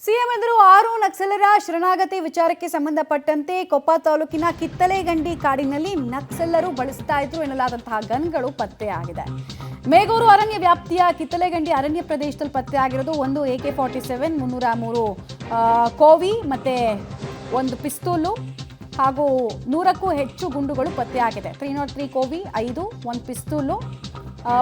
CM ಎದುರು 6 ನಕ್ಸಲರ ಶರಣಾಗತಿ ವಿಚಾರಕ್ಕೆ ಸಂಬಂಧಪಟ್ಟಂತೆ ಕೊಪ್ಪ ತಾಲೂಕಿನ ಕಿತ್ತಲೆಗಂಡಿ ಕಾಡಿನಲ್ಲಿ ನಕ್ಸಲರು ಬಳಸ್ತಾ ಇದ್ರು ಎನ್ನಲಾದಂತಹ ಗನ್ಗಳು ಪತ್ತೆಯಾಗಿದೆ. ಮೇಗೂರು ಅರಣ್ಯ ವ್ಯಾಪ್ತಿಯ ಕಿತ್ತಲೆಗಂಡಿ ಅರಣ್ಯ ಪ್ರದೇಶದಲ್ಲಿ ಪತ್ತೆಯಾಗಿರೋದು ಒಂದು AK-47, 303 ಕೋವಿ ಮತ್ತೆ ಒಂದು ಪಿಸ್ತೂಲು ಹಾಗೂ 100ಕ್ಕೂ ಹೆಚ್ಚು ಗುಂಡುಗಳು ಪತ್ತೆಯಾಗಿದೆ. 303 ಕೋವಿ 5, ಒಂದು ಪಿಸ್ತೂಲು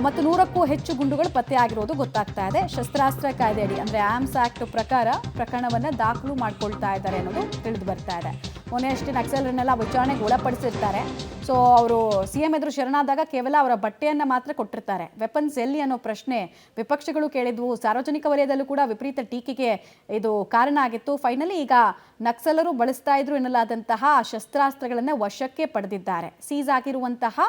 ಮತ್ತು 100ಕ್ಕೂ ಹೆಚ್ಚು ಗುಂಡುಗಳು ಪತ್ತೆಯಾಗಿರೋದು ಗೊತ್ತಾಗ್ತಾ ಇದೆ. ಶಸ್ತ್ರಾಸ್ತ್ರ ಕಾಯ್ದೆಯಡಿ ಅಂದರೆ ಆರ್ಮ್ಸ್ ಆಕ್ಟ್ ಪ್ರಕಾರ ಪ್ರಕರಣವನ್ನು ದಾಖಲು ಮಾಡ್ಕೊಳ್ತಾ ಇದ್ದಾರೆ ಅನ್ನೋದು ತಿಳಿದು ಬರ್ತಾ ಇದೆ. ಮೊನ್ನೆಯಷ್ಟೇ ನಕ್ಸಲರನ್ನೆಲ್ಲ ವಿಚಾರಣೆಗೆ ಒಳಪಡಿಸಿರ್ತಾರೆ. ಸೊ ಅವರು ಸಿಎಂ ಎದುರು ಶರಣಾದಾಗ ಕೇವಲ ಅವರ ಬಟ್ಟೆಯನ್ನು ಮಾತ್ರ ಕೊಟ್ಟಿರ್ತಾರೆ. ವೆಪನ್ಸ್ ಎಲ್ಲಿ ಅನ್ನೋ ಪ್ರಶ್ನೆ ವಿಪಕ್ಷಗಳು ಕೇಳಿದ್ವು. ಸಾರ್ವಜನಿಕ ವಲಯದಲ್ಲೂ ಕೂಡ ವಿಪರೀತ ಟೀಕೆಗೆ ಇದು ಕಾರಣ ಆಗಿತ್ತು. ಫೈನಲಿ ಈಗ ನಕ್ಸಲರು ಬಳಸ್ತಾ ಇದ್ರು ಎನ್ನಲಾದಂತಹ ಶಸ್ತ್ರಾಸ್ತ್ರಗಳನ್ನು ವಶಕ್ಕೆ ಪಡೆದಿದ್ದಾರೆ. ಸೀಸ್ ಆಗಿರುವಂತಹ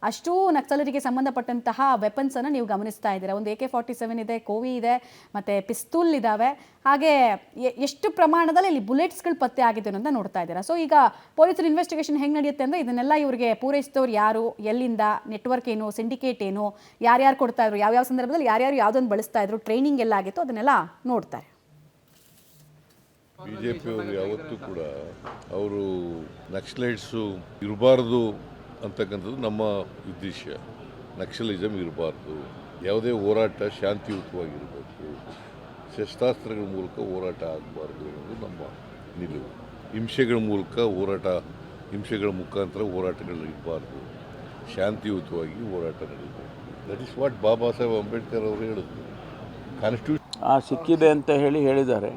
ಅಷ್ಟೂ ನಕ್ಸಲರಿಗೆ ಸಂಬಂಧಪಟ್ಟಂತಹ ವೆಪನ್ಸನ್ನು ನೀವು ಗಮನಿಸ್ತಾ ಇದ್ದೀರಾ. ಒಂದು AK-47 ಇದೆ, ಕೋವಿ ಇದೆ, ಮತ್ತು ಪಿಸ್ತೂಲ್ ಇದ್ದಾವೆ. ಹಾಗೆ ಎಷ್ಟು ಪ್ರಮಾಣದಲ್ಲಿ ಇಲ್ಲಿ ಬುಲೆಟ್ಸ್ಗಳು ಪತ್ತೆ ಆಗಿದೆ ಅಂತ ನೋಡ್ತಾ ಇದ್ದೀರಾ. ಸೊ ಈಗ ಪೊಲೀಸರ ಇನ್ವೆಸ್ಟಿಗೇಷನ್ ಹೆಂಗೆ ನಡೆಯುತ್ತೆ ಅಂದರೆ ಇದನ್ನೆಲ್ಲ ಇವರಿಗೆ ಪೂರೈಸಿದವ್ರು ಯಾರು, ಎಲ್ಲಿಂದ, ನೆಟ್ವರ್ಕ್ ಏನು, ಸಿಂಡಿಕೇಟ್ ಏನು, ಯಾರ್ಯಾರು ಕೊಡ್ತಾ ಇದ್ರು, ಯಾವ್ಯಾವ ಸಂದರ್ಭದಲ್ಲಿ ಯಾರ್ಯಾರು ಯಾವುದನ್ನು ಬಳಸ್ತಾ ಇದ್ರು, ಟ್ರೈನಿಂಗ್ ಎಲ್ಲ ಆಗಿತ್ತು, ಅದನ್ನೆಲ್ಲ ನೋಡ್ತಾರೆ. ಬಿಜೆಪಿಯವರು ಯಾವತ್ತೂ ಕೂಡ ಅವರು ನಕ್ಸಲೈಟ್ಸು ಇರಬಾರ್ದು ಅಂತಕ್ಕಂಥದ್ದು ನಮ್ಮ ಉದ್ದೇಶ. ನಕ್ಸಲಿಸಮ್ ಇರಬಾರ್ದು, ಯಾವುದೇ ಹೋರಾಟ ಶಾಂತಿಯುತವಾಗಿರಬೇಕು, ಶಸ್ತ್ರಾಸ್ತ್ರಗಳ ಮೂಲಕ ಹೋರಾಟ ಆಗಬಾರ್ದು ಅನ್ನೋದು ನಮ್ಮ ನಿಲುವು. ಹಿಂಸೆಗಳ ಮೂಲಕ ಹೋರಾಟ, ಹಿಂಸೆಗಳ ಮುಖಾಂತರ ಹೋರಾಟಗಳು ಇರಬಾರ್ದು, ಶಾಂತಿಯುತವಾಗಿ ಹೋರಾಟ ನಡೀಬೇಕು. That is what Baba Saheb Ambedkar ಅವರು ಹೇಳಿದ್ರು. ಕಾನ್ಸ್ಟಿಟ್ಯೂಷನ್ ಸಿಕ್ಕಿದೆ ಅಂತ ಹೇಳಿದ್ದಾರೆ.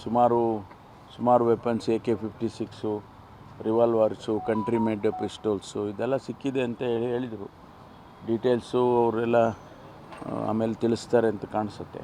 ಸುಮಾರು ವೆಪನ್ಸ್ AK-56, ರಿವಾಲ್ವರ್ಸು, ಕಂಟ್ರಿ ಮೇಡ್ ಪಿಸ್ಟೋಲ್ಸು ಇದೆಲ್ಲ ಸಿಕ್ಕಿದೆ ಅಂತ ಹೇಳಿದರು. ಡೀಟೇಲ್ಸು ಅವರೆಲ್ಲ ಆಮೇಲೆ ತಿಳಿಸ್ತಾರೆ ಅಂತ ಕಾಣಿಸುತ್ತೆ.